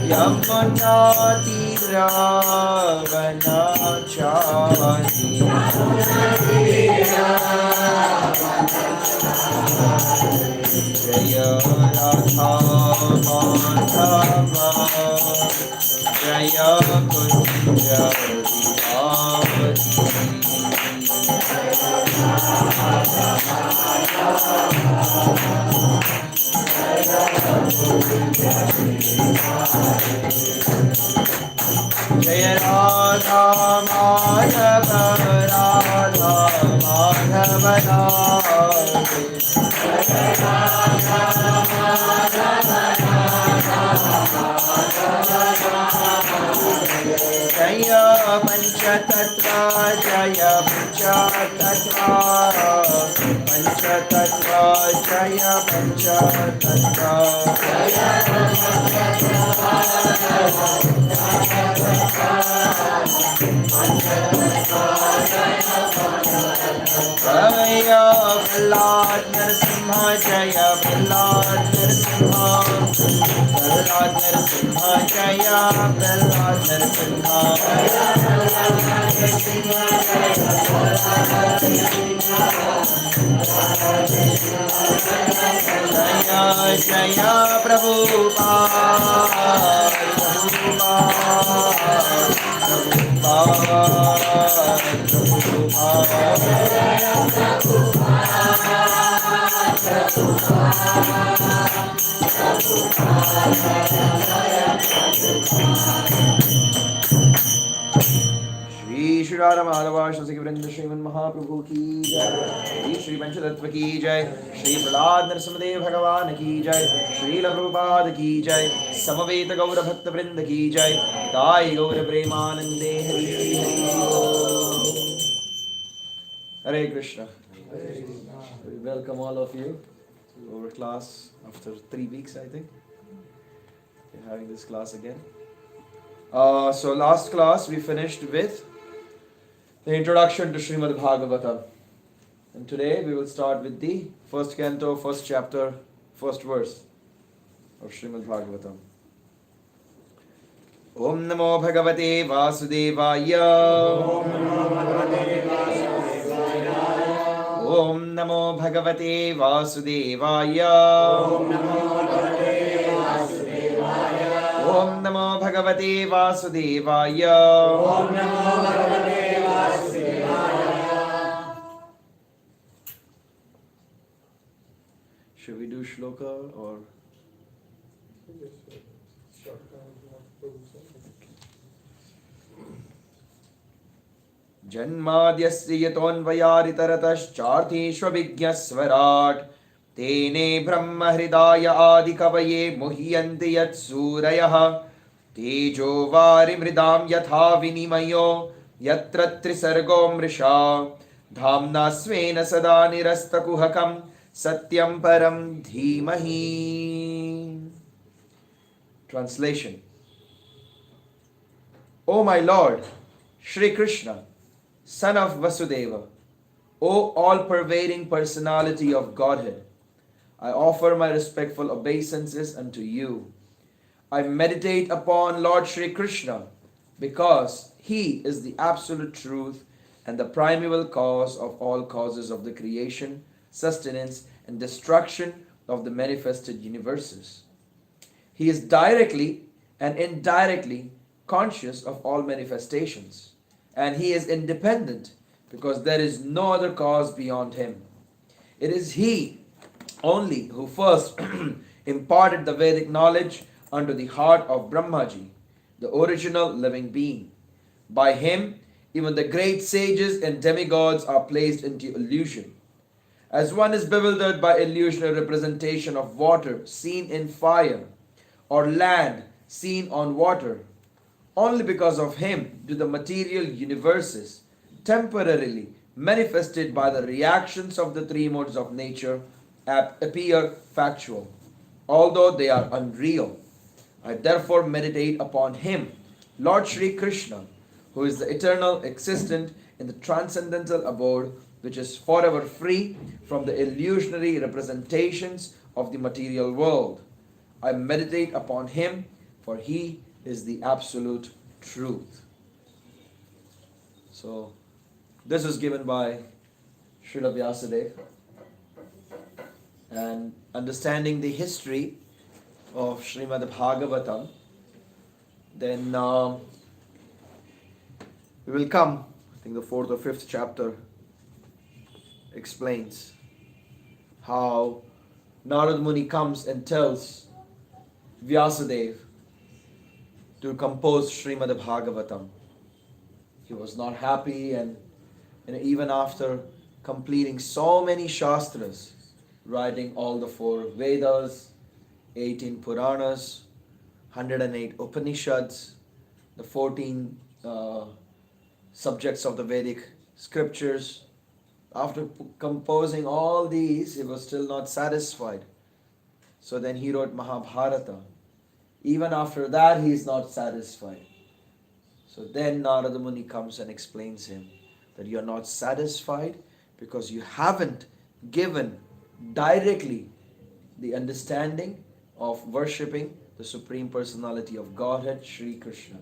Yamunatiravanachari Jaya Radha Madhava Jaya Kunja Vihari Jaya Radha Madhava Radha Madhava Jaya Panchatattva Jaya Panchatattva Panchatattva Jaya Panchatattva Jaya Prahlad Narasimha Jaya Prahlad Narasimha Prahlad Narasimha Jaya Prahlad Narasimha Jaya Jaya Prabhupada Shri Radha Madhava Shri Vrinda Shriman Mahaprabhu ki jai Shri Panchatattva ki jai Shri Prahlad Narasimhadev Bhagavan ki jai Shri Prabhupada ki jai Samaveta Gaura Bhakta Vrinda ki jai Dai Gaura Premanande Hari Hari Hare Krishna. We welcome all of you to our class after 3 weeks, I think. We're having this class again. So last class we finished with the introduction to Shrimad Bhagavatam. And today we will start with the first canto, first chapter, first verse of Shrimad Bhagavatam. Om Namo Bhagavate Vasudevaya. Om Namo Bhagavate Vasudevaya. Om Namo Bhagavate Vasudevaya. Om Namo Bhagavate Vasudevaya. Should we do shloka or? Janmadyasya yatonvayaritaratascharthishvabhigyasvarat Tene brahma hridaya adikavaye muhyanti yat surayah Tejo vari mridam yatha vinimayo yatra trisargo mrisha Dhamna svena sada nirastakuhakam satyam param dhimahi. Translation. O my Lord, Shri Krishna, Son of Vasudeva, O all-pervading personality of Godhead, I offer my respectful obeisances unto you. I meditate upon Lord Shri Krishna because He is the absolute truth and the primeval cause of all causes of the creation, sustenance, and destruction of the manifested universes. He is directly and indirectly conscious of all manifestations, and He is independent because there is no other cause beyond Him. It is He only who first imparted the Vedic knowledge unto the heart of Brahmaji, the original living being. By Him, even the great sages and demigods are placed into illusion. As one is bewildered by illusionary representation of water seen in fire, or land seen on water, only because of Him do the material universes, temporarily manifested by the reactions of the three modes of nature, appear factual, although they are unreal. I therefore meditate upon Him, Lord Shri Krishna, who is the eternal existent in the transcendental abode, which is forever free from the illusionary representations of the material world. I meditate upon Him, for He is the absolute truth. So, this is given by Srila Vyasadeva. And understanding the history of Shrimad Bhagavatam, then we will come, I think the 4th or 5th chapter explains how Narad Muni comes and tells Vyasadeva to compose Shrimad Bhagavatam. He was not happy, and even after completing so many Shastras, writing all the 4 Vedas, 18 Puranas, 108 Upanishads, the 14 subjects of the Vedic scriptures. After composing all these, he was still not satisfied. So then he wrote Mahabharata. Even after that, he is not satisfied. So then Narada Muni comes and explains him that you are not satisfied because you haven't given directly the understanding of worshipping the Supreme Personality of Godhead, Shri Krishna.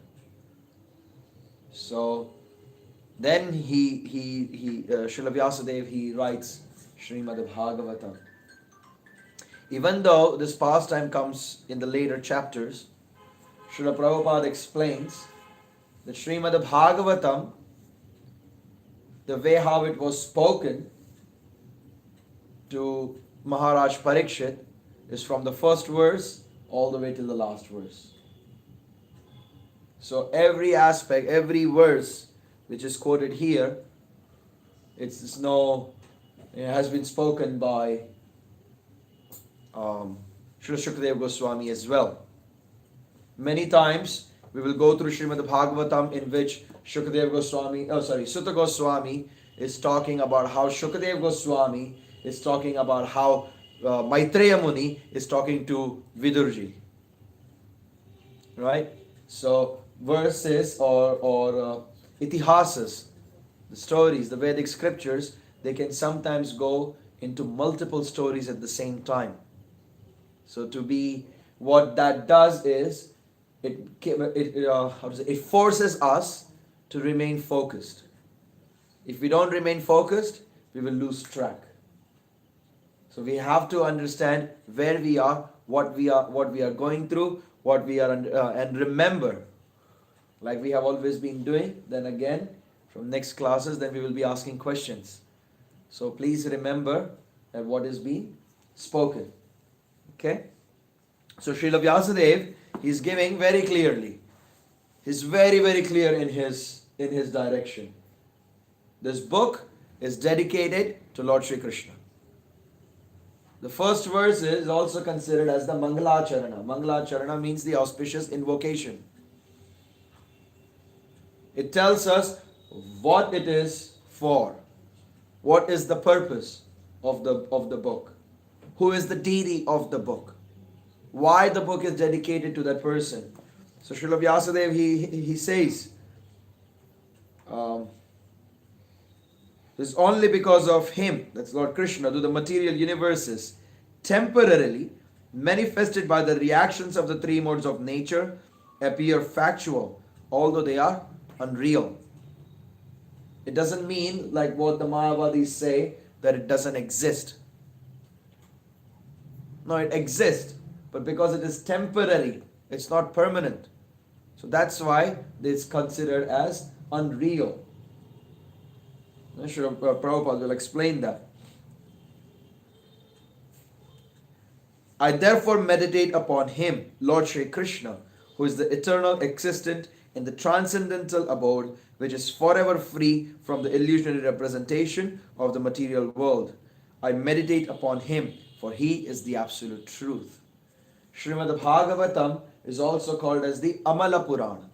So then Srila Vyasadeva, he writes Shrimad Bhagavatam. Even though this pastime comes in the later chapters, Srila Prabhupada explains that Shrimad Bhagavatam, the way how it was spoken to Maharaj Parikshit, is from the first verse all the way till the last verse. So every aspect, every verse which is quoted here, it has been spoken by Srila Shukadeva Goswami as well. Many times we will go through Shrimad Bhagavatam in which Sutta Goswami is talking about how Shukadeva Goswami is talking about how Maitreya Muni is talking to Vidurji. Right? So verses or itihasas, the stories, the Vedic scriptures, they can sometimes go into multiple stories at the same time. So what that does is it forces us to remain focused. If we don't remain focused, we will lose track. So we have to understand where we are, what we are going through, what we are, and remember, like we have always been doing. Then again, from next classes, then we will be asking questions. So please remember that what is being spoken. Okay? So Srila Vyasadeva, he's giving very clearly. He's very, very clear in his direction. This book is dedicated to Lord Shri Krishna. The first verse is also considered as the Mangalacharana. Mangalacharana means the auspicious invocation. It tells us what it is for. What is the purpose of the book? Who is the deity of the book? Why the book is dedicated to that person? So Srila Vyasadeva, he says, it's only because of him, that's Lord Krishna, do the material universes temporarily manifested by the reactions of the 3 modes of nature appear factual, although they are unreal. It doesn't mean like what the Mayavadis say, that it doesn't exist. No, it exists, but because it is temporary, it's not permanent. So that's why it's considered as unreal. Srila Prabhupada will explain that. I therefore meditate upon him, Lord Shri Krishna, who is the eternal existent in the transcendental abode, which is forever free from the illusionary representation of the material world. I meditate upon him, for he is the absolute truth. Shrimad Bhagavatam is also called as the Amala Purana.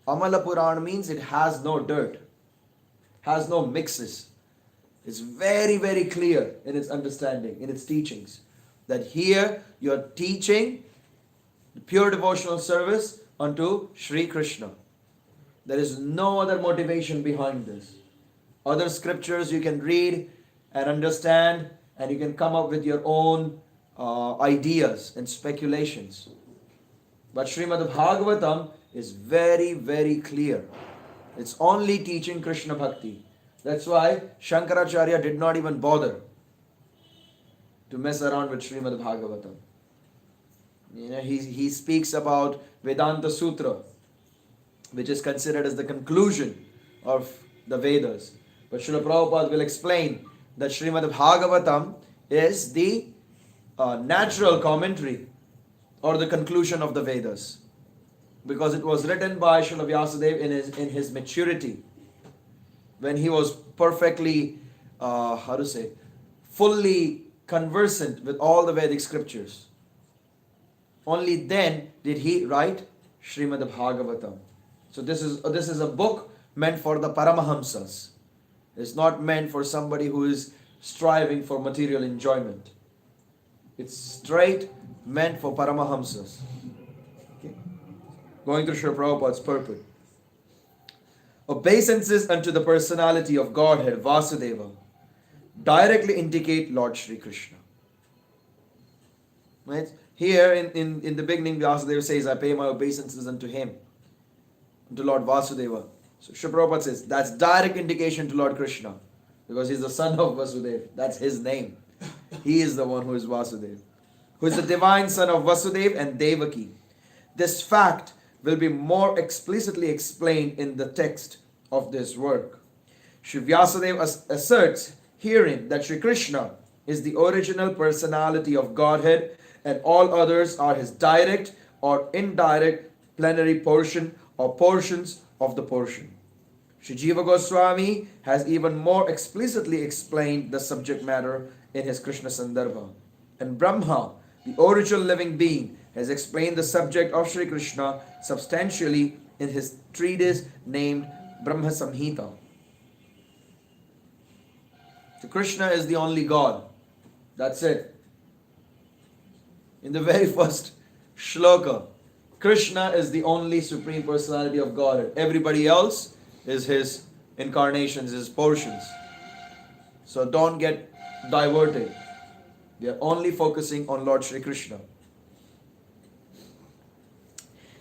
Amala Purana means it has no dirt, has no mixes. It's very, very clear in its understanding, in its teachings. That here you are teaching pure devotional service unto Shri Krishna. There is no other motivation behind this. Other scriptures you can read and understand, and you can come up with your own ideas and speculations. But Shrimad Bhagavatam is very, very clear. It's only teaching Krishna Bhakti. That's why Shankaracharya did not even bother to mess around with Shrimad Bhagavatam. He speaks about Vedanta Sutra, which is considered as the conclusion of the Vedas. But Srila Prabhupada will explain that Shrimad Bhagavatam is the natural commentary or the conclusion of the Vedas, because it was written by Srila Vyasadeva in his maturity, when he was perfectly, fully conversant with all the Vedic scriptures. Only then did he write Shrimad Bhagavatam. So this is a book meant for the Paramahamsas. It's not meant for somebody who is striving for material enjoyment. It's straight meant for Paramahamsas. Okay. Going through Srila Prabhupada's purport. Obeisances unto the personality of Godhead, Vasudeva, directly indicate Lord Shri Krishna. Right? Here in the beginning, Vasudeva says, I pay my obeisances unto him, unto Lord Vasudeva. So Srila Prabhupada says, that's direct indication to Lord Krishna, because he's the son of Vasudeva. That's his name. He is the one who is Vasudeva, who is the divine son of Vasudeva and Devaki. This fact will be more explicitly explained in the text of this work. Shri Vyasadeva asserts herein that Shri Krishna is the original personality of Godhead, and all others are his direct or indirect plenary portion or portions of the portion. Shri Jiva Goswami has even more explicitly explained the subject matter in his Krishna Sandarbha. And Brahma, the original living being, has explained the subject of Shri Krishna substantially in his treatise named Brahma Samhita. So Krishna is the only God. That's it. In the very first shloka, Krishna is the only Supreme Personality of Godhead. Everybody else is his incarnations, his portions. So don't get diverted. We are only focusing on Lord Shri Krishna.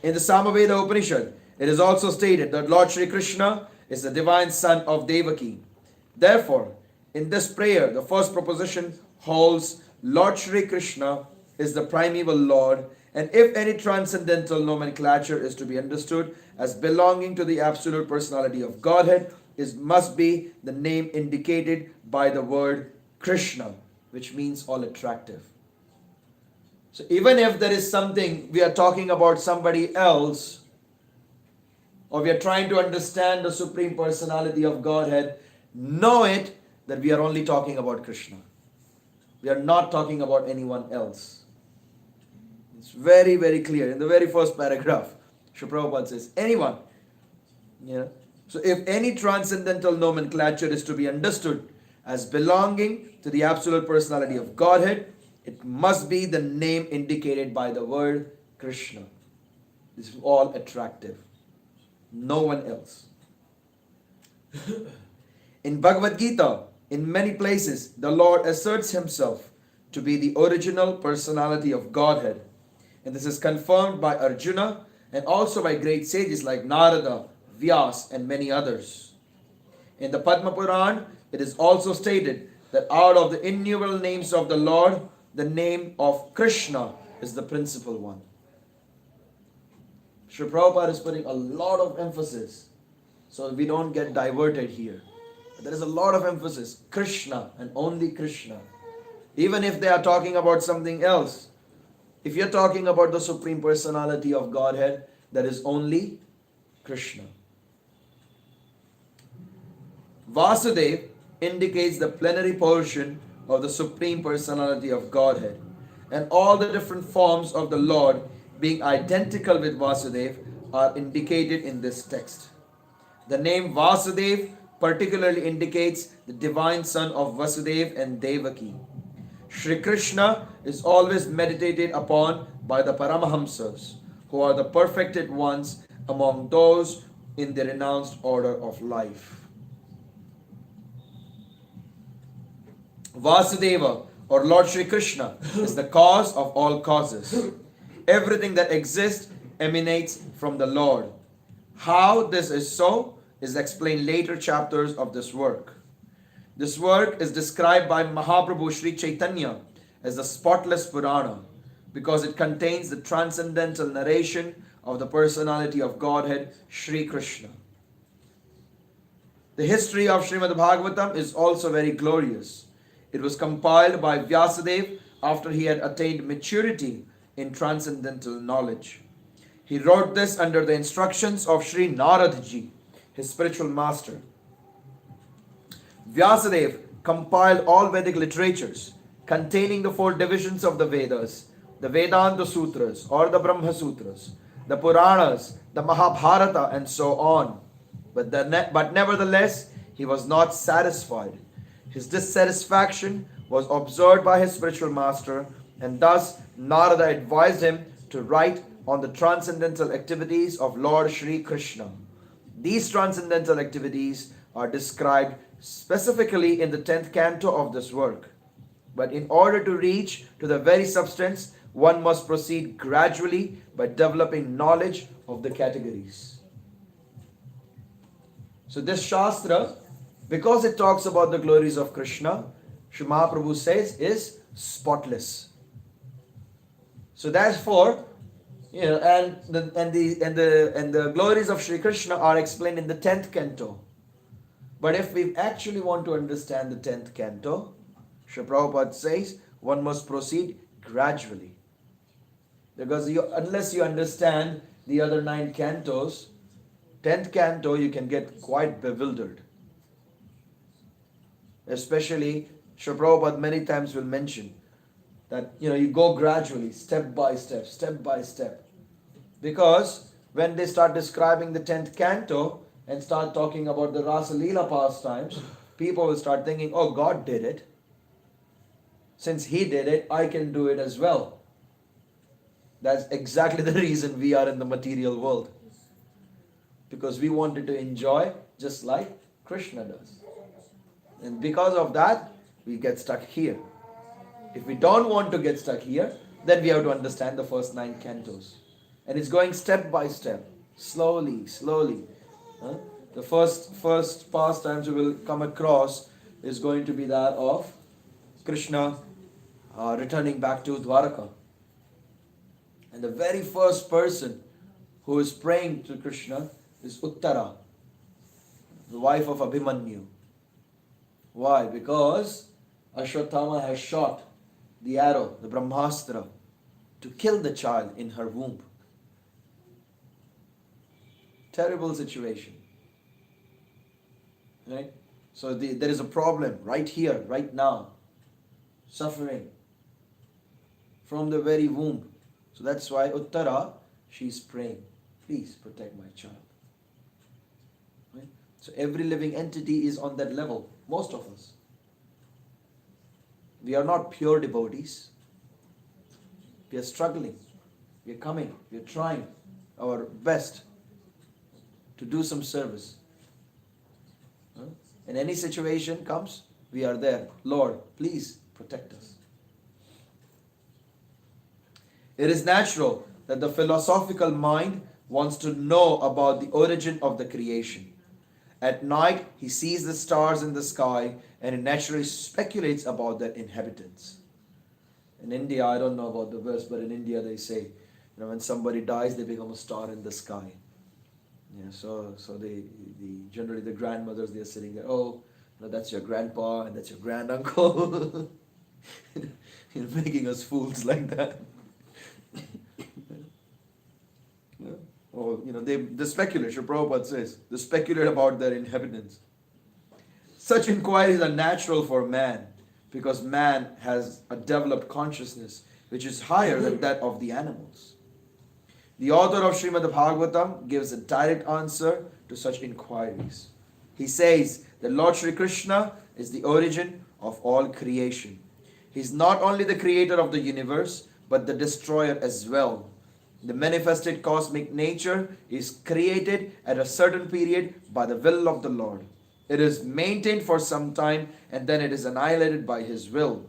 In the Samaveda Upanishad, it is also stated that Lord Shri Krishna is the divine son of Devaki. Therefore, in this prayer, the first proposition holds Lord Shri Krishna is the primeval Lord, and if any transcendental nomenclature is to be understood as belonging to the absolute personality of Godhead, it must be the name indicated by the word Krishna, which means all attractive. So even if there is something we are talking about somebody else, or we are trying to understand the Supreme Personality of Godhead, know it that we are only talking about Krishna. We are not talking about anyone else. It's very, very clear. In the very first paragraph, Srila Prabhupada says, anyone. So if any transcendental nomenclature is to be understood as belonging to the absolute personality of Godhead, it must be the name indicated by the word Krishna. This is all attractive. No one else. In Bhagavad Gita, in many places, the Lord asserts himself to be the original personality of Godhead. And this is confirmed by Arjuna and also by great sages like Narada, Vyas, and many others. In the Padma Puran, it is also stated that out of the innumerable names of the Lord, the name of Krishna is the principal one. Srila Prabhupada is putting a lot of emphasis so we don't get diverted here. There is a lot of emphasis. Krishna and only Krishna. Even if they are talking about something else, if you're talking about the Supreme Personality of Godhead, there is only Krishna. Vasudeva indicates the plenary portion of the Supreme Personality of Godhead, and all the different forms of the Lord being identical with Vasudeva are indicated in this text. The name Vasudeva particularly indicates the divine son of Vasudeva and Devaki. Shri Krishna is always meditated upon by the Paramahamsas, who are the perfected ones among those in the renounced order of life. Vasudeva, or Lord Shri Krishna, is the cause of all causes. Everything that exists emanates from the Lord. How this is so is explained later chapters of this work. This work is described by Mahaprabhu Shri Chaitanya as the spotless Purana because it contains the transcendental narration of the personality of Godhead, Shri Krishna. The history of Shrimad Bhagavatam is also very glorious. It was compiled by Vyasadeva after he had attained maturity in transcendental knowledge. He wrote this under the instructions of Sri Narada ji, his spiritual master. Vyasadeva compiled all Vedic literatures containing the 4 divisions of the Vedas, the Vedanta Sutras or the Brahma Sutras, the Puranas, the Mahabharata, and so on. But nevertheless, he was not satisfied. His dissatisfaction was observed by his spiritual master, and thus Narada advised him to write on the transcendental activities of Lord Shri Krishna. These transcendental activities are described specifically in the 10th canto of this work. But in order to reach to the very substance, one must proceed gradually by developing knowledge of the categories. So this Shastra, because it talks about the glories of Krishna, Sri Mahaprabhu says is spotless. So therefore, and the glories of Shri Krishna are explained in the 10th canto. But if we actually want to understand the 10th canto, Sri Prabhupada says one must proceed gradually. Because unless you understand the other 9 cantos, 10th canto you can get quite bewildered. Especially, Sri Prabhupada many times will mention that you go gradually, step by step, step by step. Because when they start describing the 10th canto and start talking about the Rasa Leela pastimes, people will start thinking, oh, God did it. Since He did it, I can do it as well. That's exactly the reason we are in the material world. Because we wanted to enjoy just like Krishna does. And because of that, we get stuck here. If we don't want to get stuck here, then we have to understand the first 9 cantos. And it's going step by step, slowly, slowly. The first pastimes we will come across is going to be that of Krishna returning back to Dwaraka. And the very first person who is praying to Krishna is Uttara, the wife of Abhimanyu. Why? Because Ashwatthama has shot the arrow, the Brahmastra, to kill the child in her womb. Terrible situation. Right? So there is a problem right here, right now. Suffering from the very womb. So that's why Uttara, she's praying, please protect my child. Right? So every living entity is on that level. Most of us. We are not pure devotees. We are struggling. We are coming. We are trying our best to do some service. And any situation comes, we are there. Lord, please protect us. It is natural that the philosophical mind wants to know about the origin of the creation. At night, he sees the stars in the sky and he naturally speculates about their inhabitants. In India, I don't know about the verse, but in India they say, when somebody dies, they become a star in the sky. Yeah, so they generally the grandmothers, they're sitting there, that's your grandpa and that's your granduncle. Making us fools like that. Or, they speculate, Sri Prabhupada says, they speculate about their inhabitants. Such inquiries are natural for man because man has a developed consciousness which is higher than that of the animals. The author of Shrimad Bhagavatam gives a direct answer to such inquiries. He says that Lord Shri Krishna is the origin of all creation. He is not only the creator of the universe, but the destroyer as well. The manifested cosmic nature is created at a certain period by the will of the Lord. It is maintained for some time and then it is annihilated by His will.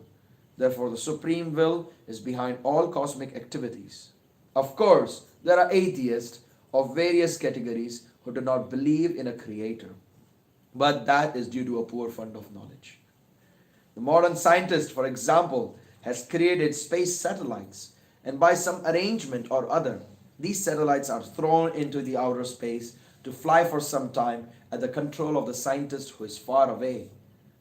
Therefore, the supreme will is behind all cosmic activities. Of course, There are atheists of various categories who do not believe in a creator, but that is due to a poor fund of knowledge. The modern scientist, for example, has created space satellites, and by some arrangement or other, these satellites are thrown into the outer space to fly for some time at the control of the scientist who is far away.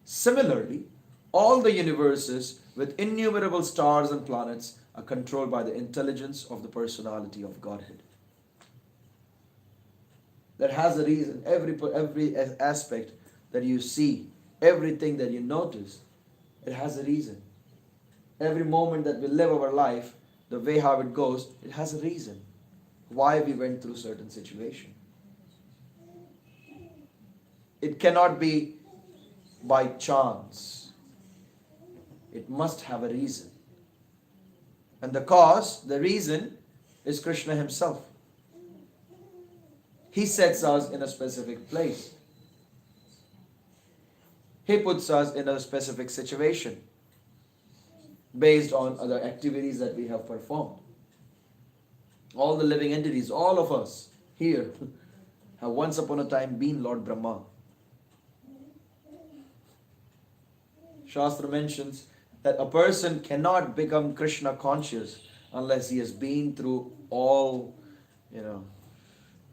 Similarly, all the universes with innumerable stars and planets are controlled by the intelligence of the personality of Godhead. That has a reason. Every aspect that you see, everything that you notice, it has a reason. Every moment that we live our life, the way how it goes, it has a reason. Why we went through certain situation. It cannot be by chance. It must have a reason. And the cause, the reason, is Krishna himself. He sets us in a specific place. He puts us in a specific situation based on other activities that we have performed. All the living entities, all of us here have once upon a time been Lord Brahma. Shastra mentions that a person cannot become Krishna conscious unless he has been through all,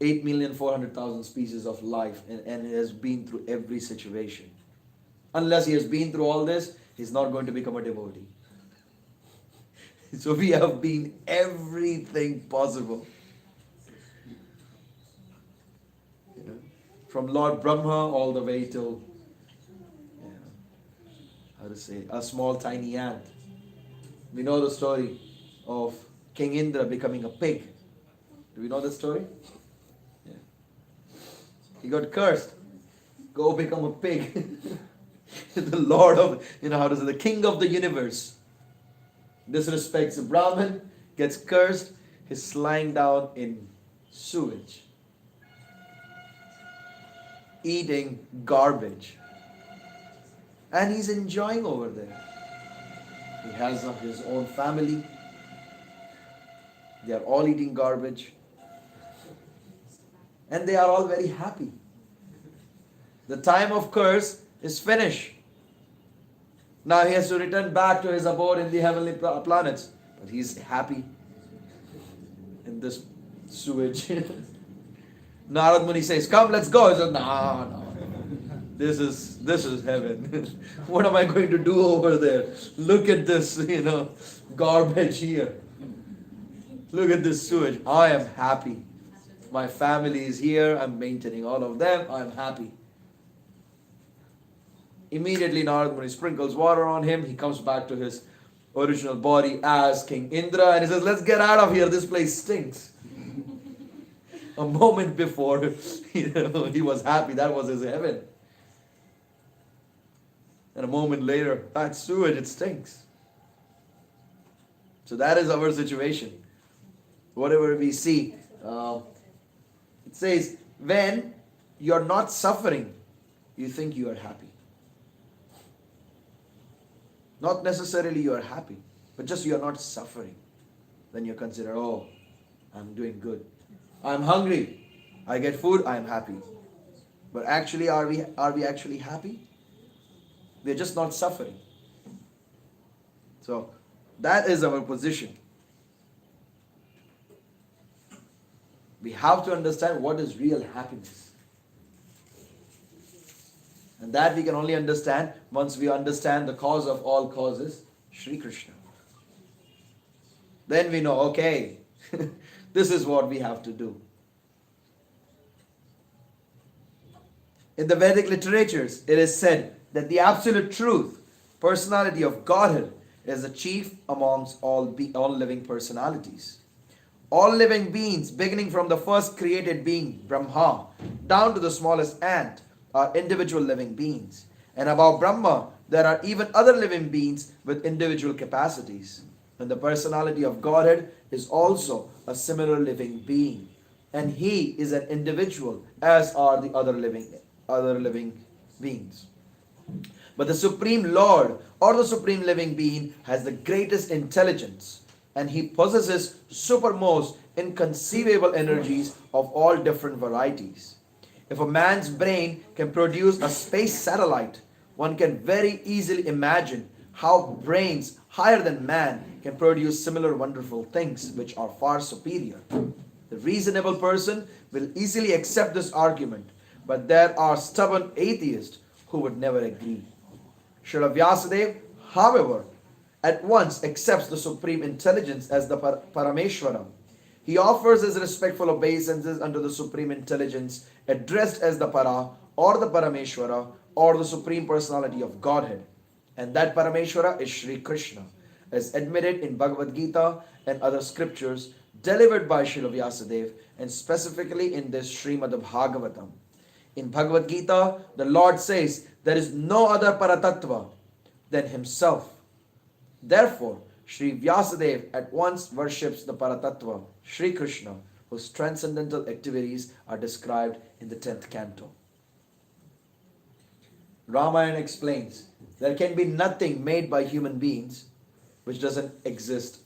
8,400,000 species of life and he has been through every situation. Unless he has been through all this, he's not going to become a devotee. So we have been everything possible. From Lord Brahma all the way till, a small tiny ant. We know the story of King Indra becoming a pig. Do we know the story? Yeah. He got cursed. Go become a pig. The Lord of, the king of the universe disrespects a Brahmin, gets cursed, he's lying down in sewage, eating garbage. And he's enjoying over there. He has his own family. They are all eating garbage. And they are all very happy. The time of curse is finished. Now he has to return back to his abode in the heavenly planets. But he's happy in this sewage. Narad Muni says, come, let's go. He says, no. This is heaven. What am I going to do over there? Look at this, garbage here. Look at this sewage. I am happy. My family is here. I'm maintaining all of them. I'm happy. Immediately Narad Muni sprinkles water on him. He comes back to his original body as King Indra and he says, let's get out of here. This place stinks. A moment before, he was happy. That was his heaven. And a moment later, that sewage, it stinks. So that is our situation. Whatever we see, it says, when you're not suffering, you think you are happy. Not necessarily you are happy, but just you are not suffering. Then you consider, oh, I'm doing good. I'm hungry. I get food, I'm happy. But actually, are we actually happy? We're just not suffering. So that is our position. We have to understand what is real happiness. And that we can only understand once we understand the cause of all causes, Shri Krishna. Then we know, okay, this is what we have to do. In the Vedic literatures, it is said that the absolute truth, personality of Godhead, is the chief amongst all living personalities. All living beings, beginning from the first created being, Brahma, down to the smallest ant, are individual living beings. And above Brahma, there are even other living beings with individual capacities. And the personality of Godhead is also a similar living being. And he is an individual, as are the other living beings. But the Supreme Lord or the Supreme Living Being has the greatest intelligence, and he possesses supermost inconceivable energies of all different varieties. If a man's brain can produce a space satellite, one can very easily imagine how brains higher than man can produce similar wonderful things which are far superior. The reasonable person will easily accept this argument, but there are stubborn atheists who would never agree. Srila Vyasadeva, however, at once accepts the Supreme Intelligence as the Parameshwara. He offers his respectful obeisances unto the Supreme Intelligence addressed as the Para or the Parameshwara or the Supreme Personality of Godhead. And that Parameshwara is Shri Krishna, as admitted in Bhagavad Gita and other scriptures delivered by Srila Vyasadeva, and specifically in this Shrimad Bhagavatam. In Bhagavad Gita, the Lord says there is no other Paratattva than himself. Therefore, Sri Vyasadeva at once worships the Paratattva, Sri Krishna, whose transcendental activities are described in the 10th canto. Ramayana explains, there can be nothing made by human beings which doesn't exist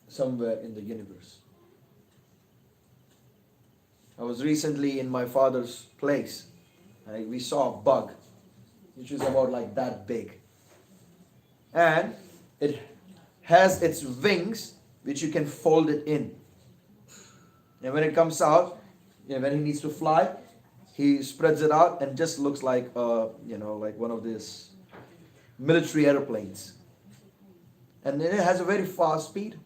somewhere in the universe. I was recently in my father's place. We saw a bug, which is about like that big. And it has its wings, which you can fold it in. And when it comes out, when he needs to fly, he spreads it out and just looks like, like one of these military airplanes. And then it has a very fast speed.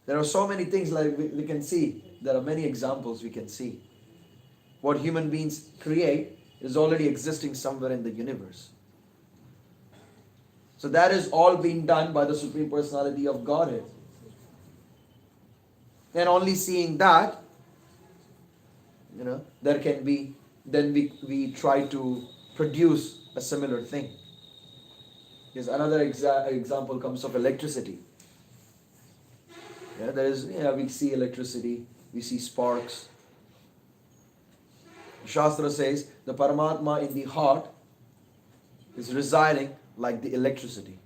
There are so many things like we can see. There are many examples we can see. What human beings create is already existing somewhere in the universe. So that is all being done by the Supreme Personality of Godhead. And only seeing that, there can be, then we try to produce a similar thing. Here's another example comes of electricity. We see electricity, we see sparks. Shastra says the Paramatma in the heart is residing like the electricity.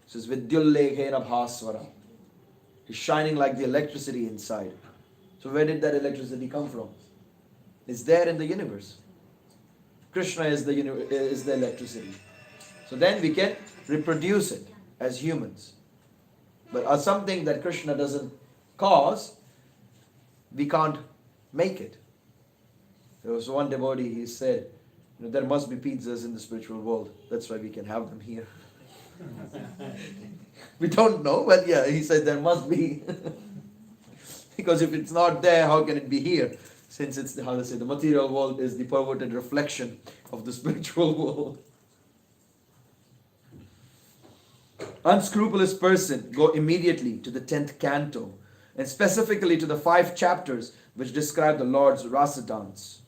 It says Vidyullekhena Bhaswara. It's shining like the electricity inside. So where did that electricity come from? It's there in the universe. Krishna is the electricity. So then we can reproduce it as humans. But something that Krishna doesn't cause, we can't make it. There was one devotee, he said, there must be pizzas in the spiritual world. That's why we can have them here. We don't know, but yeah, he said there must be. Because if it's not there, how can it be here? Since it's, the material world is the perverted reflection of the spiritual world. Unscrupulous person, go immediately to the 10th canto, and specifically to the 5 chapters which describe the Lord's rasa dance.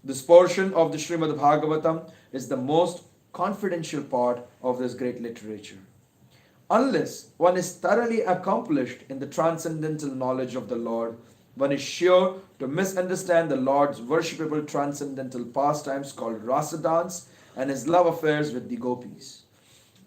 This portion of the Shrimad Bhagavatam is the most confidential part of this great literature. Unless one is thoroughly accomplished in the transcendental knowledge of the Lord, one is sure to misunderstand the Lord's worshipable transcendental pastimes called rasa dance and his love affairs with the gopis.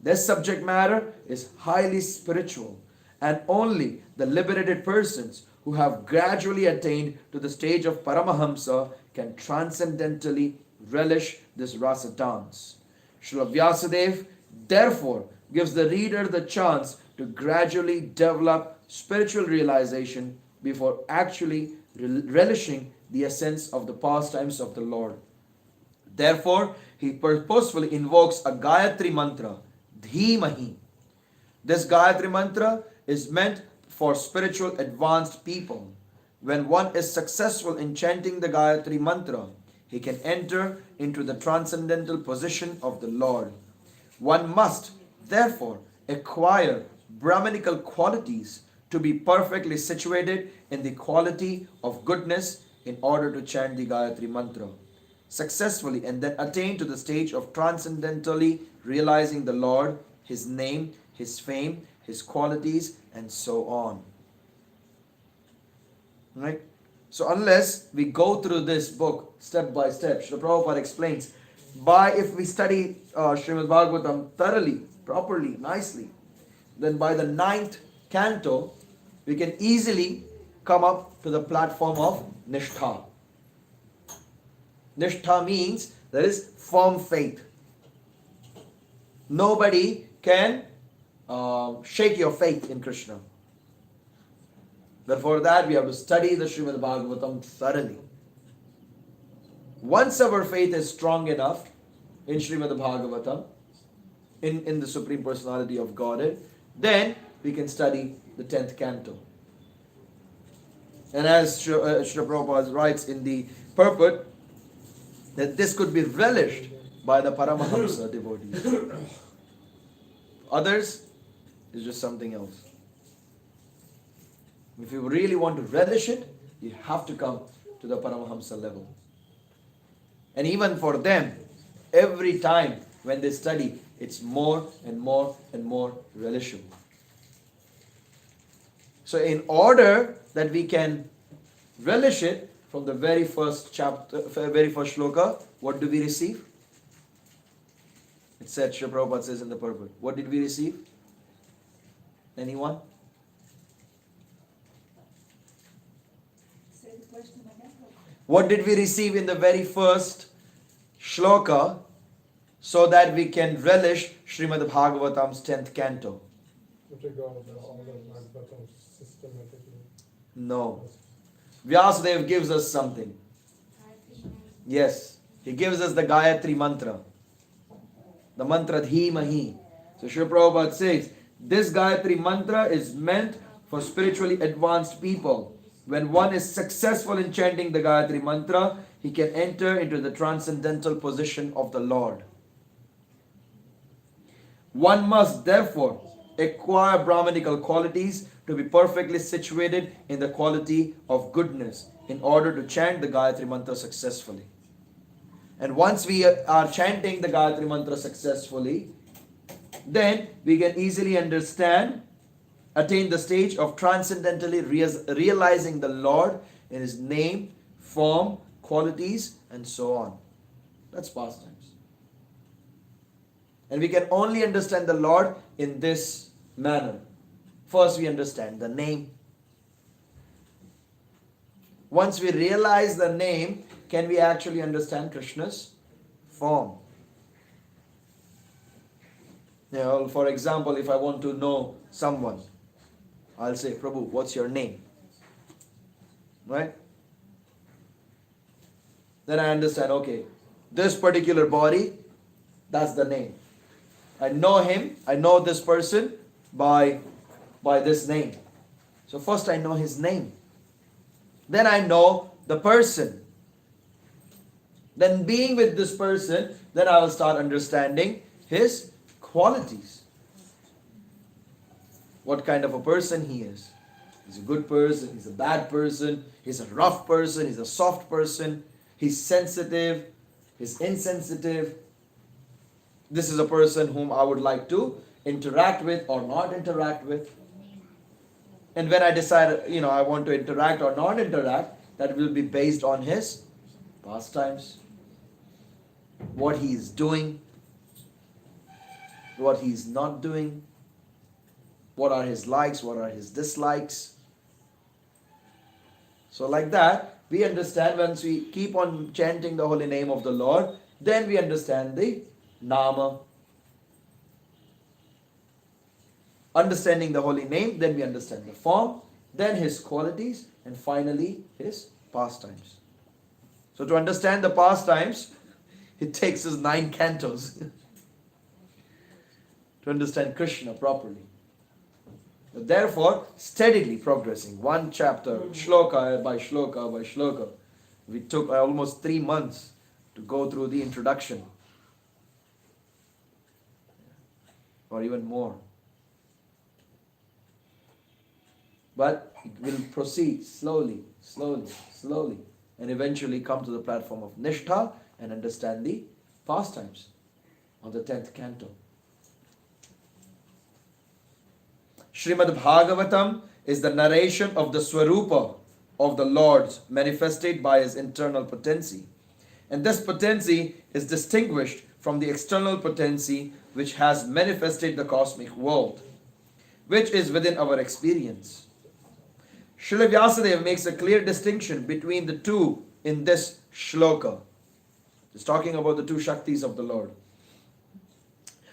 This subject matter is highly spiritual, and only the liberated persons who have gradually attained to the stage of Paramahamsa can transcendentally relish this rasa dance. Srila Vyasadeva therefore gives the reader the chance to gradually develop spiritual realization before actually relishing the essence of the pastimes of the Lord. Therefore, he purposefully invokes a Gayatri mantra, Dhimahi. This Gayatri mantra is meant for spiritual advanced people. When one is successful in chanting the Gayatri mantra, he can enter into the transcendental position of the Lord. One must, therefore, acquire Brahmanical qualities to be perfectly situated in the quality of goodness in order to chant the Gayatri mantra successfully and then attain to the stage of transcendentally realizing the Lord, His name, His fame, His qualities, and so on. Right? So unless we go through this book step by step, Srila Prabhupada explains, if we study Shrimad Bhagavatam thoroughly, properly, nicely, then by the 9th canto, we can easily come up to the platform of Nishtha. Nishtha means there is firm faith. Nobody can shake your faith in Krishna. But for that we have to study the Shrimad Bhagavatam thoroughly. Once our faith is strong enough in Shrimad Bhagavatam, in the Supreme Personality of Godhead, then we can study the 10th canto. And as Srila Prabhupada writes in the purport, that this could be relished by the Paramahamsa devotees. Others is just something else. If you really want to relish it, you have to come to the Paramahamsa level. And even for them, every time when they study, it's more and more and more relishable. So in order that we can relish it, from the very first chapter, very first shloka, what do we receive? It said, Srila Prabhupada says in the purport, what did we receive? Anyone? Say the question again. What did we receive in the very first shloka so that we can relish Shrimad Bhagavatam's 10th canto? With regard to all the Bhagavatam systematically. No. Vyasadeva gives us something. Yes. He gives us the Gayatri mantra. The mantra Dhimahi. So Srila Prabhupada says, this Gayatri mantra is meant for spiritually advanced people. When one is successful in chanting the Gayatri mantra, he can enter into the transcendental position of the Lord. One must therefore acquire Brahmanical qualities to be perfectly situated in the quality of goodness in order to chant the Gayatri mantra successfully. And once we are chanting the Gayatri mantra successfully, then we can easily understand, attain the stage of transcendentally realizing the Lord in His name, form, qualities, and so on. That's pastimes. And we can only understand the Lord in this manner. First we understand the name. Once we realize the name, can we actually understand Krishna's form? For example, if I want to know someone, I'll say, Prabhu, what's your name? Right? Then I understand, okay, this particular body, that's the name. I know him, I know this person by this name. So first I know his name. Then I know the person. Then being with this person, then I will start understanding his qualities. What kind of a person he is. He's a good person, he's a bad person, he's a rough person, he's a soft person, he's sensitive, he's insensitive. This is a person whom I would like to interact with or not interact with. And when I decide, I want to interact or not interact, that will be based on his pastimes, what he is doing, what he is not doing, what are his likes, what are his dislikes. So like that, we understand once we keep on chanting the holy name of the Lord, then we understand the Nama. Understanding the holy name, then we understand the form, then his qualities, and finally his pastimes. So to understand the pastimes, it takes us 9 cantos to understand Krishna properly. Therefore, steadily progressing, one chapter, shloka by shloka by shloka. We took almost 3 months to go through the introduction, or even more. But it will proceed slowly, slowly, slowly, and eventually come to the platform of Nishtha and understand the pastimes of the 10th canto. Shrimad Bhagavatam is the narration of the Swarupa of the Lord's manifested by His internal potency. And this potency is distinguished from the external potency which has manifested the cosmic world, which is within our experience. Srila Vyasadeva makes a clear distinction between the two in this shloka. He's talking about the two Shaktis of the Lord.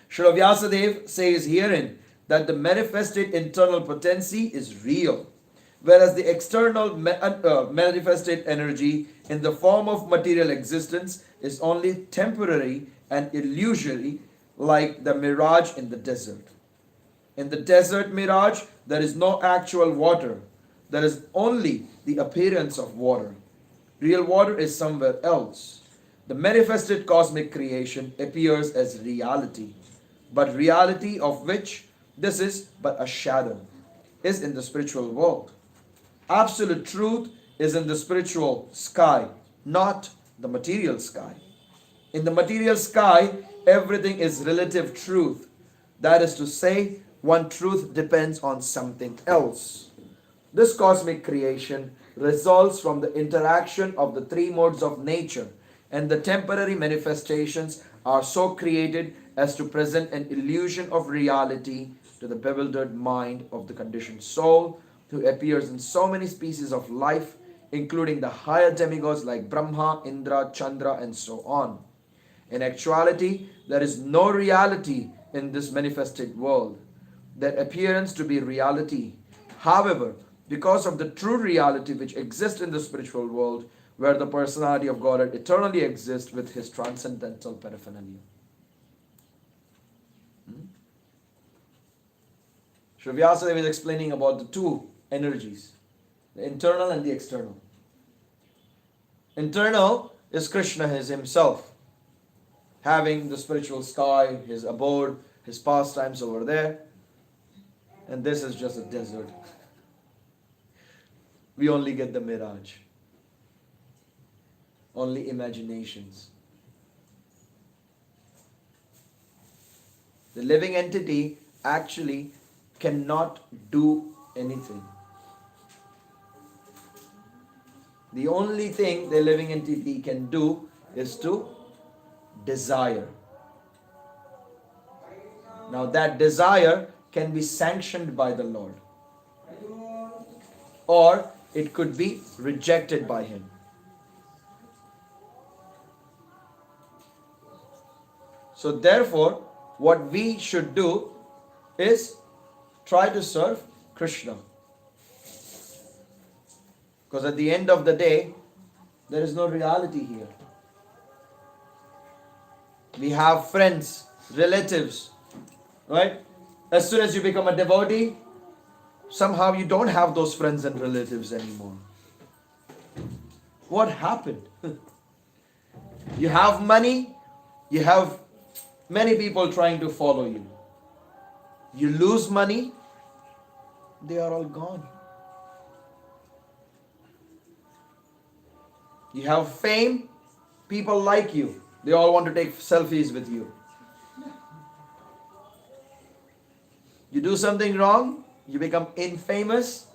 Srila Vyasadeva says herein that the manifested internal potency is real, whereas the external manifested energy in the form of material existence is only temporary and illusory, like the mirage in the desert. In the desert mirage, there is no actual water. There is only the appearance of water. Real water is somewhere else. The manifested cosmic creation appears as reality, but reality of which this is but a shadow is in the spiritual world. Absolute truth is in the spiritual sky, not the material sky. In the material sky, everything is relative truth. That is to say, one truth depends on something else. This cosmic creation results from the interaction of the three modes of nature, and the temporary manifestations are so created as to present an illusion of reality to the bewildered mind of the conditioned soul, who appears in so many species of life, including the higher demigods like Brahma, Indra, Chandra, and so on. In actuality, there is no reality in this manifested world. That appearance to be reality. However, because of the true reality which exists in the spiritual world, where the personality of Godhead eternally exists with his transcendental paraphernalia. Sri Vyasadeva is explaining about the two energies, the internal and the external. Internal is Krishna himself, having the spiritual sky, his abode, his pastimes over there. And this is just a desert. We only get the mirage. Only imaginations. The living entity actually cannot do anything. The only thing the living entity can do is to desire. Now that desire can be sanctioned by the Lord, or it could be rejected by him. So therefore, what we should do is try to serve Krishna. Because at the end of the day, there is no reality here. We have friends, relatives, right? As soon as you become a devotee, somehow you don't have those friends and relatives anymore. What happened? You have money, you have many people trying to follow you. You lose money, they are all gone. You have fame, people like you. They all want to take selfies with you. You do something wrong, you become infamous,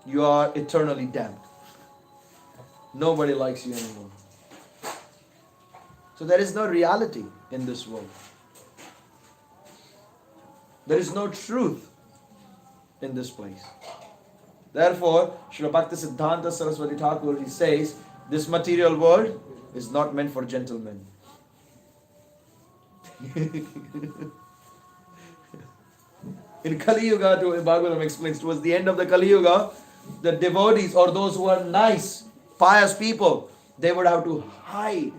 you are eternally damned. Nobody likes you anymore. So there is no reality in this world. There is no truth in this place. Therefore, Srila Bhakti Siddhanta Saraswati Thakur, he says, this material world is not meant for gentlemen. In Kali Yuga, Bhagavatam explains, towards the end of the Kali Yuga, the devotees or those who are nice, pious people, they would have to hide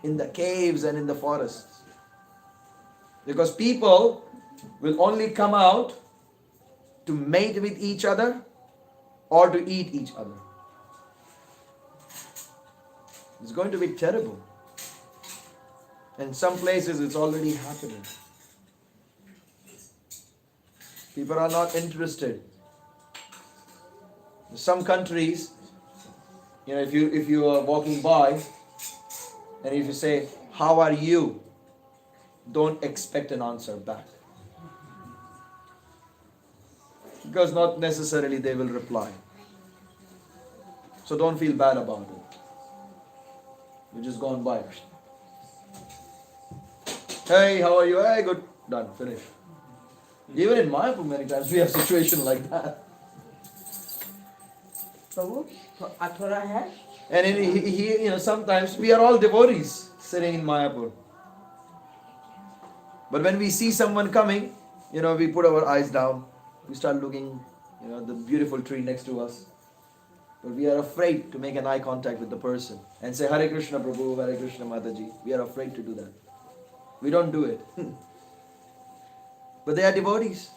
in the caves and in the forests. Because people will only come out to mate with each other or to eat each other. It's going to be terrible. In some places it's already happening. People are not interested. In some countries, if you are walking by and if you say, "How are you?" don't expect an answer back. Because not necessarily they will reply. So don't feel bad about it. You just go on by. Hey, how are you? Hey, good. Done. Finish. Even in Mayapur many times we have situation like that. प्रभु थोड़ा है. And he, sometimes we are all devotees sitting in Mayapur. But when we see someone coming, we put our eyes down. We start looking, the beautiful tree next to us. But we are afraid to make an eye contact with the person and say, Hare Krishna Prabhu, Hare Krishna Mataji. We are afraid to do that. We don't do it. But they are devotees.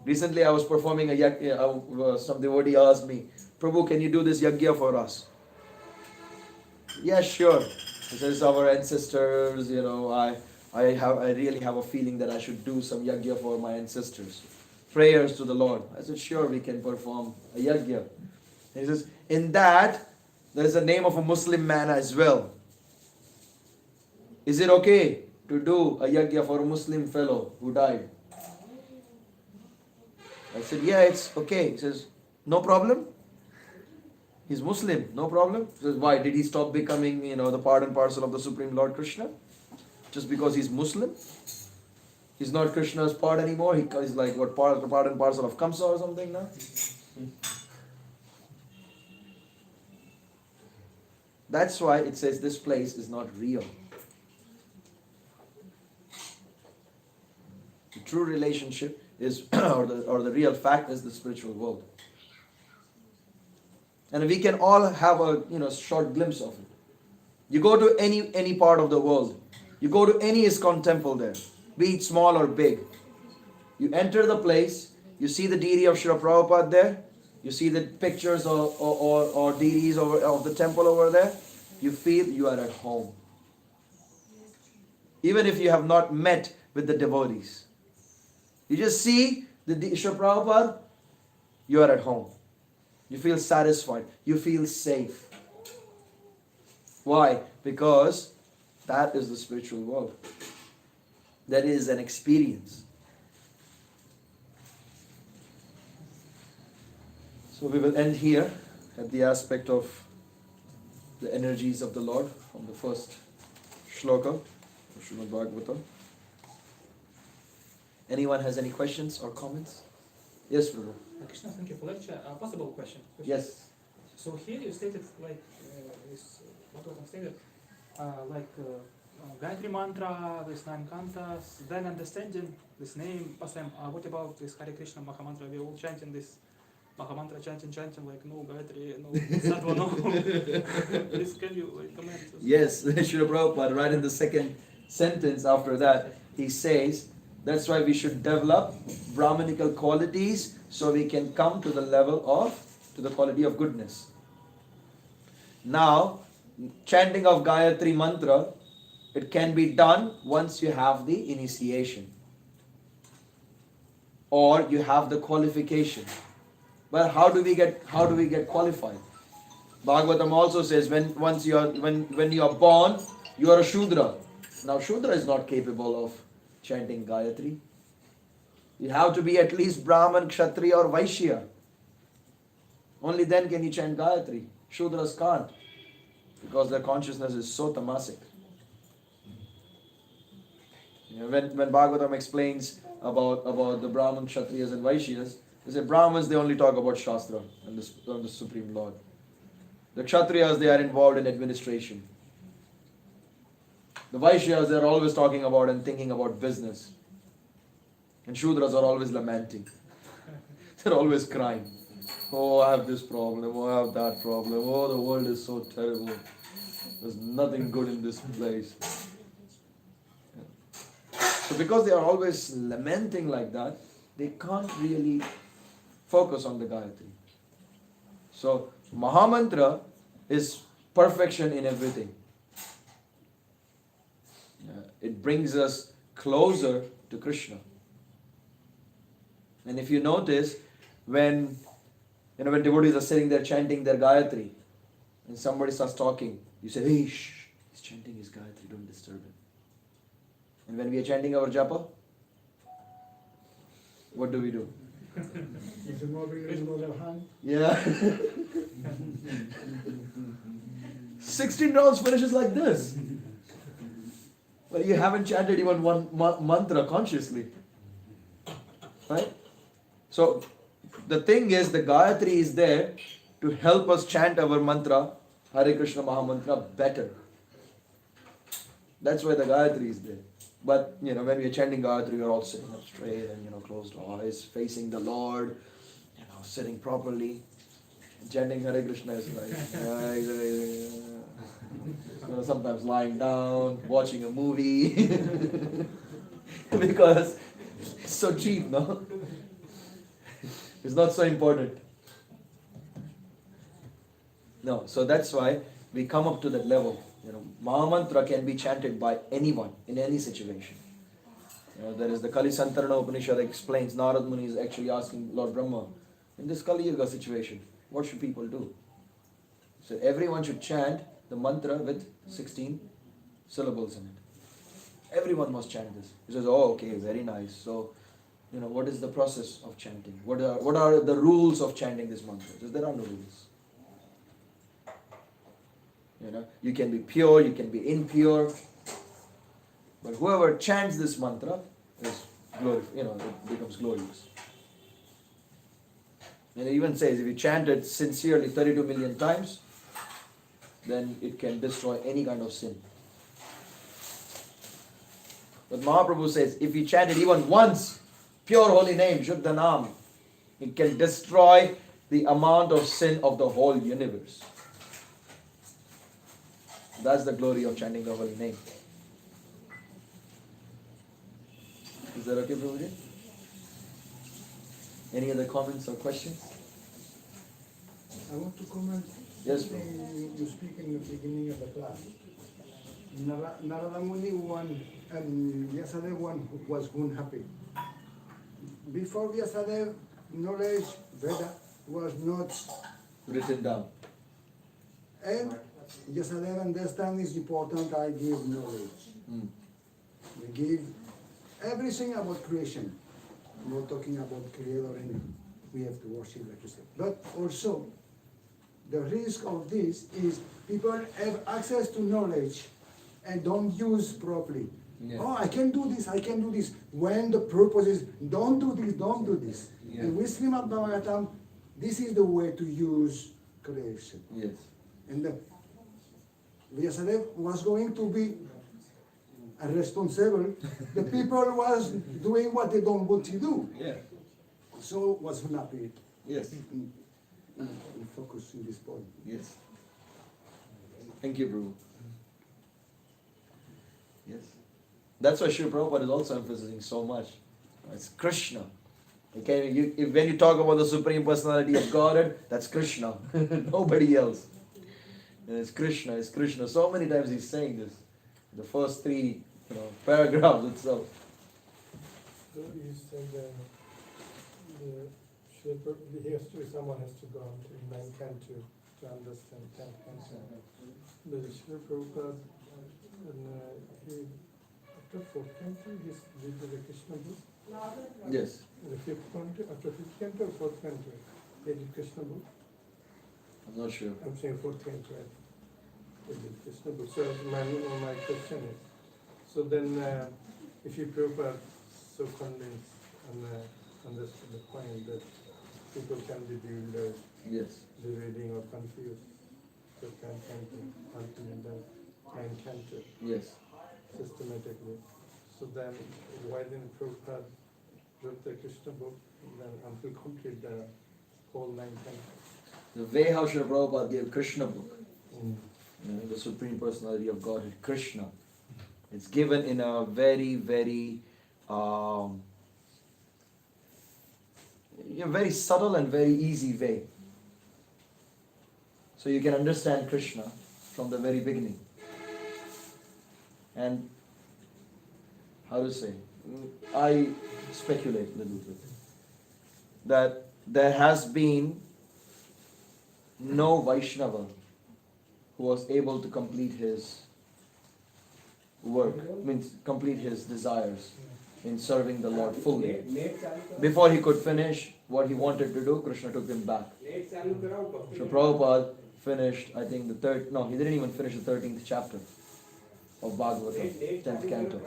Recently I was performing a yajna. Some devotee asked me, Prabhu, can you do this yajna for us? Yes, sure. He says, our ancestors, I really have a feeling that I should do some yajna for my ancestors. Prayers to the Lord. I said, sure, we can perform a yajna. He says, in that, there is the name of a Muslim man as well. Is it okay to do a yajna for a Muslim fellow who died? I said, yeah, it's okay. He says, no problem. He's Muslim, no problem. He says, why? Did he stop becoming, the part and parcel of the Supreme Lord Krishna? Just because he's Muslim? He's not Krishna's part anymore. He's like what, part and parcel of Kamsa or something now? That's why it says this place is not real. The true relationship is, or the real fact is the spiritual world. And we can all have a short glimpse of it. You go to any part of the world. You go to any ISKCON temple there, be it small or big. You enter the place, you see the deity of Srila Prabhupada there, you see the pictures or deities of the temple over there, you feel you are at home. Even if you have not met with the devotees. You just see the Srila Prabhupada, you are at home. You feel satisfied. You feel safe. Why? Because that is the spiritual world. That is an experience. So we will end here at the aspect of the energies of the Lord from the first shloka of Shrimad Bhagavatam. Anyone has any questions or comments? Yes, Prabhu. Krishna, thank you for lecture. A possible question. Yes. So here you stated this Bhagavatam stated Gayatri mantra with 9 cantas, then understanding this name. What about this Hare Krishna Mahamantra? We all chanting this Mahamantra, chanting like no Gayatri, no Sattva, no. Please can you comment? Yes, Srila Prabhupada, right in the second sentence after that, he says, that's why we should develop Brahmanical qualities so we can come to the quality of goodness. Now, chanting of Gayatri mantra, it can be done once you have the initiation or you have the qualification. But how do we get qualified? Bhagavatam also says when you are born, you are a Shudra. Now Shudra is not capable of chanting Gayatri. You have to be at least Brahman, Kshatriya or Vaishya. Only then can you chant Gayatri. Shudras can't, because their consciousness is so tamasic. When Bhagavatam explains about the Brahman, Kshatriyas and Vaishyas, they say Brahmins, they only talk about Shastra and the Supreme Lord. The Kshatriyas, they are involved in administration. The Vaishyas, they are always talking about and thinking about business. And Shudras are always lamenting. They're always crying. Oh, I have this problem. Oh, I have that problem. Oh, the world is so terrible. There's nothing good in this place. So because they are always lamenting like that, they can't really focus on the Gayatri. So Mahamantra is perfection in everything. It brings us closer to Krishna. And if you notice, when devotees are sitting there chanting their Gayatri, and somebody starts talking, you say, hey, shh, he's chanting his Gayatri, don't disturb him. And when we are chanting our japa, what do we do? Yeah. 16 rounds finishes like this. But you haven't chanted even one mantra consciously. Right? So, the thing is, the Gayatri is there to help us chant our mantra, Hare Krishna Mahamantra, better. That's why the Gayatri is there. But, when we are chanting Gayatri, we are all sitting up straight and, closed eyes, facing the Lord, sitting properly. Chanting Hare Krishna is like, sometimes lying down, watching a movie. Because it's so cheap, no? It's not so important. No, so that's why we come up to that level. Mahamantra can be chanted by anyone in any situation. There is the Kali Santarana Upanishad explains, Narad Muni is actually asking Lord Brahma, in this Kali Yuga situation, what should people do? So everyone should chant the mantra with 16 syllables in it. Everyone must chant this. He says, oh, okay, very nice. So, what is the process of chanting? What are the rules of chanting this mantra? He says, there are no rules. You can be pure, you can be impure. But whoever chants this mantra is it becomes glorious. And it even says, if you chant it sincerely 32 million times, then it can destroy any kind of sin. But Mahaprabhu says, if you chant it even once, pure holy name, Shuddha Nam, it can destroy the amount of sin of the whole universe. That's the glory of chanting the holy name. Is that okay, Prabhuji? Any other comments or questions? I want to comment. Yes, something you speak in the beginning of the class. Narada Muni one and Vyasadeva one was unhappy. Before Vyasadeva, knowledge Veda was not Written down. and Vyasadeva understand is important. I give knowledge. We give everything about creation. I'm not talking about creator and we have to worship like you said. But also the risk of this is people have access to knowledge and don't use properly. Yeah. Oh, I can do this, I can do this. When the purpose is, don't do this, don't do this. Yeah. And with Shrimad Bhagavatam, this is the way to use creation. Yes. And the Vyasadeva was going to be responsible. The people was doing what they don't want to do. Yeah. So was happy. Yes. Focus in this point. Yes. Thank you, Prabhu. Yes. That's why Srila Prabhupada is also emphasizing so much. It's Krishna. Okay, when you talk about the Supreme Personality of Godhead, that's Krishna. Nobody else. It's Krishna, it's Krishna. So many times he's saying this. The first three paragraphs itself. So you said someone has to go on to 9 canto to understand 10 canto. But Srila Prabhupada, after 4th canto, he did the Krishna book. Yes. The 5th canto, after 5th canto or 4th canto, they did Krishna book. I'm not sure. I'm saying 4th canto, right? They did Krishna book. So my question is, so then if you Prabhupada so convinced and understood the point that people can be bewildered, Yes. the reading or confused, so can continue the 9 canto Yes. systematically. So then why didn't Prabhupada wrote the Krishna book then until complete the whole 9 canto? The way how Srila Prabhupada gave Krishna book, the Supreme Personality of Godhead, Krishna, it's given in a very, very very subtle and very easy way. So you can understand Krishna from the very beginning. And how to say, I speculate a little bit that there has been no Vaishnava who was able to complete his work, means complete his desires in serving the Lord fully. Before he could finish what he wanted to do, Krishna took him back. So Prabhupada finished, I think, he didn't even finish the 13th chapter of Bhagavatam, 10th canto.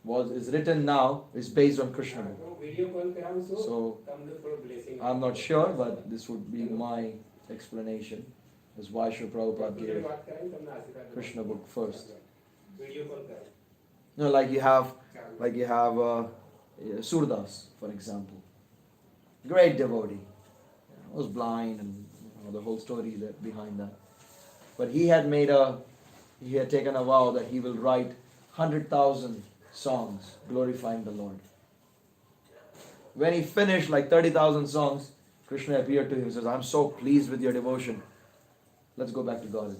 is written now is based on Krishna book. So So I'm not sure, but this would be my explanation as why Srila Prabhupada gave Krishna book first. No, like you have Surdas, for example, great devotee, was blind and the whole story that behind that. But he had taken a vow that he will write 100,000 songs glorifying the Lord. When he finished like 30,000 songs, Krishna appeared to him and says, I'm so pleased with your devotion. Let's go back to God.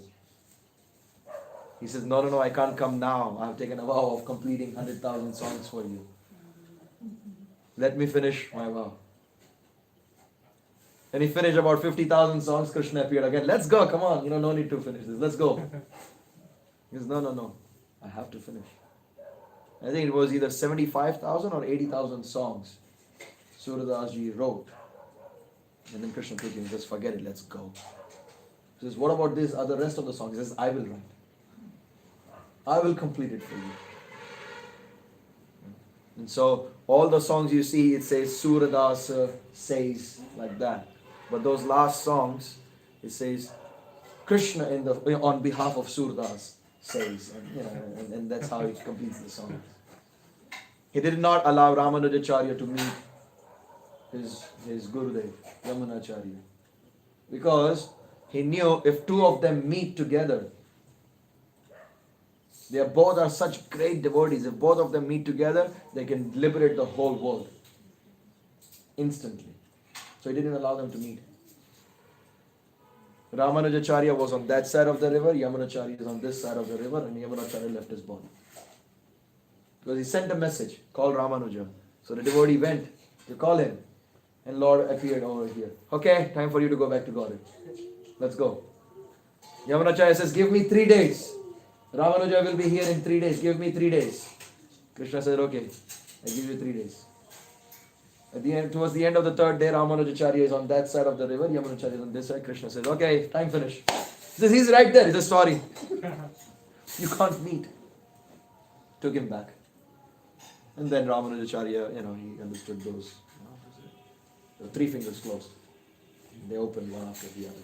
He says, no, I can't come now. I have taken a vow of completing 100,000 songs for you. Let me finish my vow. And he finished about 50,000 songs. Krishna appeared again. Let's go, come on. No need to finish this. Let's go. He says, no. I have to finish. I think it was either 75,000 or 80,000 songs Surdas ji wrote. And then Krishna told him, just forget it, let's go. He says, what about this other rest of the songs? He says, I will write. I will complete it for you. And so all the songs you see, it says Surdas says like that. But those last songs, it says Krishna on behalf of Surdas says, and that's how he completes the song. He did not allow Ramanujacharya to meet his Gurudev, Yamunacharya, because he knew if two of them meet together, they both are such great devotees. If both of them meet together, they can liberate the whole world instantly. So he didn't allow them to meet. Ramanujacharya was on that side of the river, Yamunacharya is on this side of the river, and Yamunacharya left his body. Because he sent a message, call Ramanuja. So the devotee went to call him, and Lord appeared over here. Okay, time for you to go back to Godhead. Let's go. Yamunacharya says, give me 3 days. Ramanuja will be here in 3 days. Give me 3 days. Krishna said, okay, I give you 3 days. Towards the end of the 3rd day, Ramanujacharya is on that side of the river, Yamunacharya is on this side. Krishna says, okay, time finish. He says, he's right there. He says, sorry. You can't meet. Took him back. And then Ramanujacharya, he understood those. The 3 fingers closed. They opened one after the other.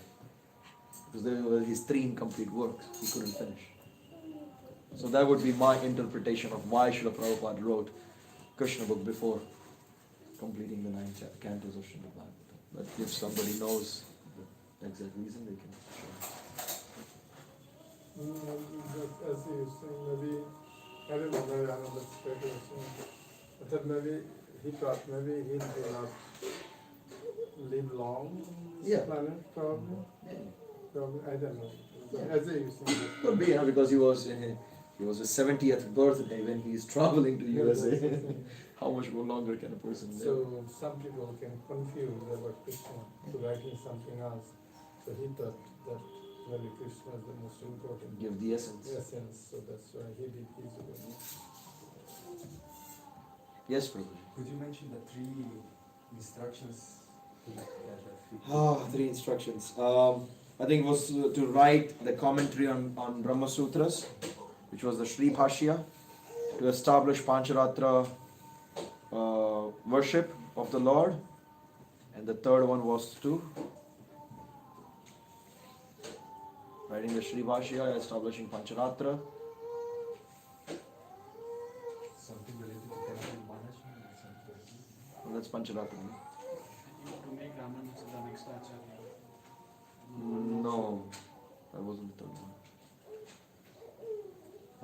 Because there were his 3 incomplete works. He couldn't finish. So that would be my interpretation of why Srila Prabhupada wrote Krishna book before completing the 9 cantos of Shrimad Bhagavatam. But if somebody knows the exact reason, they can share. As you saying, maybe, I don't know whether Anuradha straight or something. I thought maybe he thought maybe he will not live long on this planet, probably. Probably, I don't know. As you saying. Could be, because he was his 70th birthday when he is traveling to USA. How much more longer can a person live? So some people can confuse about Krishna to writing something else. So he thought that maybe Krishna is the most important. Give the essence. So that's why he did his work. Yes, Prabhu. could you mention the 3 instructions? 3 instructions. I think it was to write the commentary on Brahma Sutras, which was the Sri Bhashya, to establish Pancharatra worship of the Lord, and the 3rd one was to writing the Sri Bhashya, establishing Pancharatra. Something related to temple management or something? Well, that's Pancharatra. No? To make Ramanuja the next Acharya. No, that wasn't the 3rd one.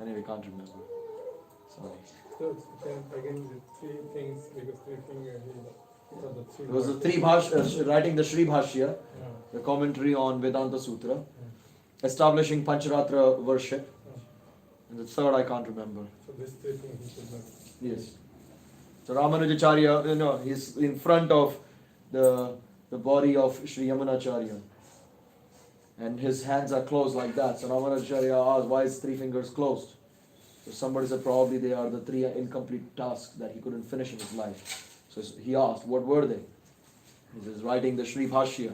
Anyway, can't remember. Sorry. So again the 3 things, because 3 fingers, he thought the 3. It was the 3 Bhashya, writing the Sri Bhashya, the commentary on Vedanta Sutra, establishing Pancharatra worship, and the 3rd I can't remember. So these 3 things he should not. Yes. So Ramanujacharya, he's in front of the body of Sri Yamunacharya, and his hands are closed like that. So Ramanujacharya asked, why is 3 fingers closed? So somebody said probably they are the 3 incomplete tasks that he couldn't finish in his life. So he asked, what were they? He says, writing the Sri Bhashya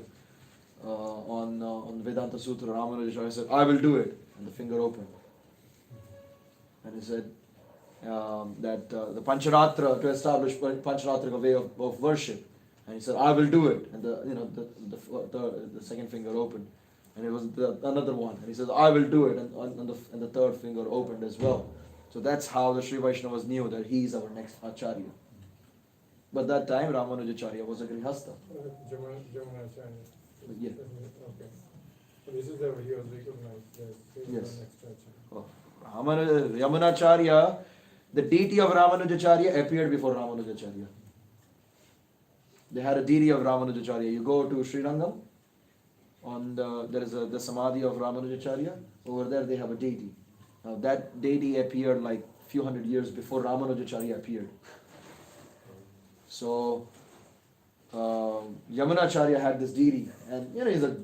on Vedanta Sutra. Ramanujacharya said, I will do it. And the finger opened. And he said, the Pancharatra, to establish Pancharatrika way of worship. And he said, I will do it. And the second finger opened. And it was another one. And he says, I will do it. And the third finger opened as well. So that's how the Sri Vaishnavas knew that he is our next Acharya. But that time Ramanujacharya was a Grihastha. Jamunacharya. Yeah. Okay. So this is how he was recognized. Yes. He was Yes. the next Acharya. Yamunacharya, the deity of Ramanujacharya appeared before Ramanujacharya. They had a deity of Ramanujacharya. You go to Srirangam, there is the Samadhi of Ramanujacharya. Over there they have a deity. Now that deity appeared like few hundred years before Ramanujacharya appeared. So Yamunacharya had this deity, and he's a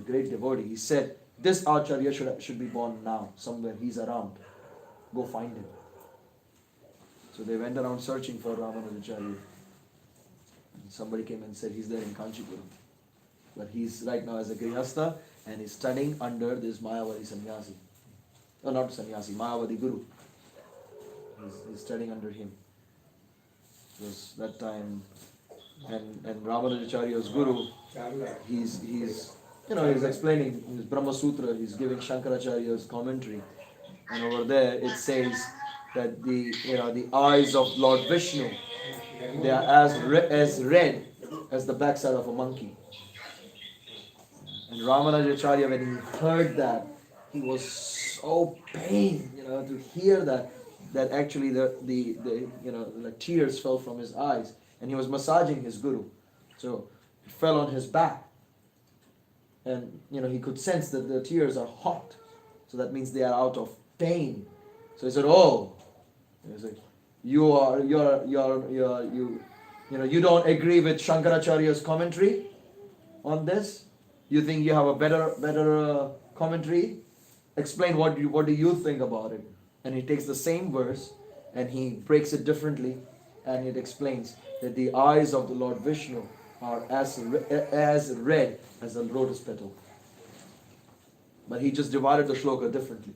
great devotee. He said, this Acharya should be born now, somewhere. He's around. Go find him. So they went around searching for Ramanujacharya. And somebody came and said he's there in Kanchipuram. But he's right now as a Grihastha, and he's studying under this Mayavadi sannyasi. No, not sannyasi, Mayavadi Guru. He's studying under him. Because that time, and Ramanujacharya's Guru, he's explaining his Brahma Sutra, he's giving Shankaracharya's commentary. And over there it says that the eyes of Lord Vishnu, they are as red as the backside of a monkey. And Ramanujacharya, when he heard that, he was so pained, to hear that actually the tears fell from his eyes, and he was massaging his Guru, so it fell on his back, and he could sense that the tears are hot, so that means they are out of pain. So he said, "Oh," he said, you don't agree with Shankaracharya's commentary on this? You think you have a better commentary? Explain what do you think about it?" And he takes the same verse and he breaks it differently, and it explains that the eyes of the Lord Vishnu are as red as a lotus petal. But he just divided the shloka differently.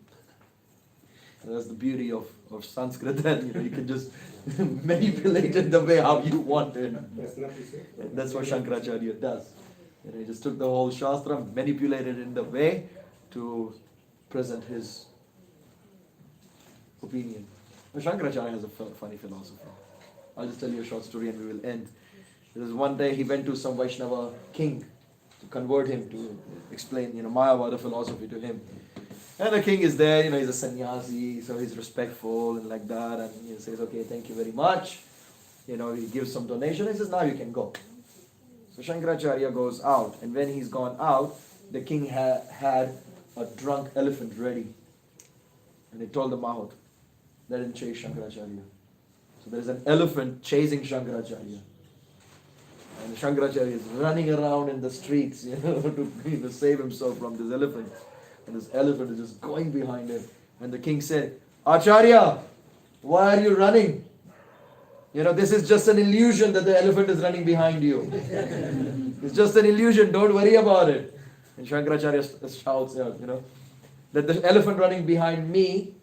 And that's the beauty of Sanskrit, that you can just manipulate it the way how you want it. And that's what Shankaracharya does. He just took the whole Shastra, manipulated it in the way to present his opinion. But Shankaracharya has a funny philosophy. I'll just tell you a short story and we will end. There was one day he went to some Vaishnava king to convert him, to explain Mayavada philosophy to him. And the king is there, he's a sannyasi, so he's respectful and like that, and he says, "Okay, thank you very much." He gives some donation, he says, "Now you can go." So Shankaracharya goes out, and when he's gone out, the king had a drunk elephant ready. And he told the Mahot, let him chase Shankaracharya. So there's an elephant chasing Shankaracharya. And Shankaracharya is running around in the streets, to save himself from this elephant. And this elephant is just going behind him. And the king said, "Acharya, why are you running? This is just an illusion that the elephant is running behind you. It's just an illusion, don't worry about it." And Shankaracharya shouts out, that the elephant running behind me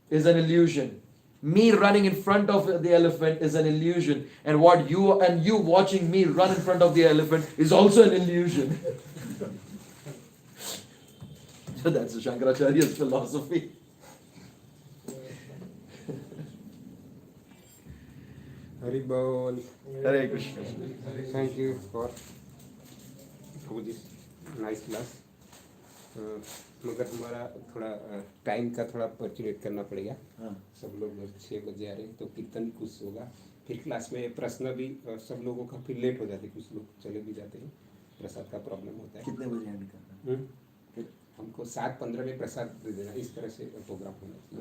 is an illusion. Me running in front of the elephant is an illusion. And you watching me run in front of the elephant is also an illusion. So that's Shankaracharya's philosophy. Hari Bol. Hare Krishna. Thank you for this nice class. मगर हमारा थोड़ा time का थोड़ा पर्चुलेट करना पड़ेगा. सब लोग 6 बजे आ रहे हैं, तो कीर्तन कुछ होगा. फिर क्लास में प्रश्न भी सब लोगों का फिर लेट हो जाते हैं, कुछ लोग चले भी जाते हैं, प्रसाद का प्रॉब्लम होता है. कितने बजे एंड करना है? हमको 7:15 में प्रसाद दे देना, इस तरह से प्रोग्राम होना चाहिए.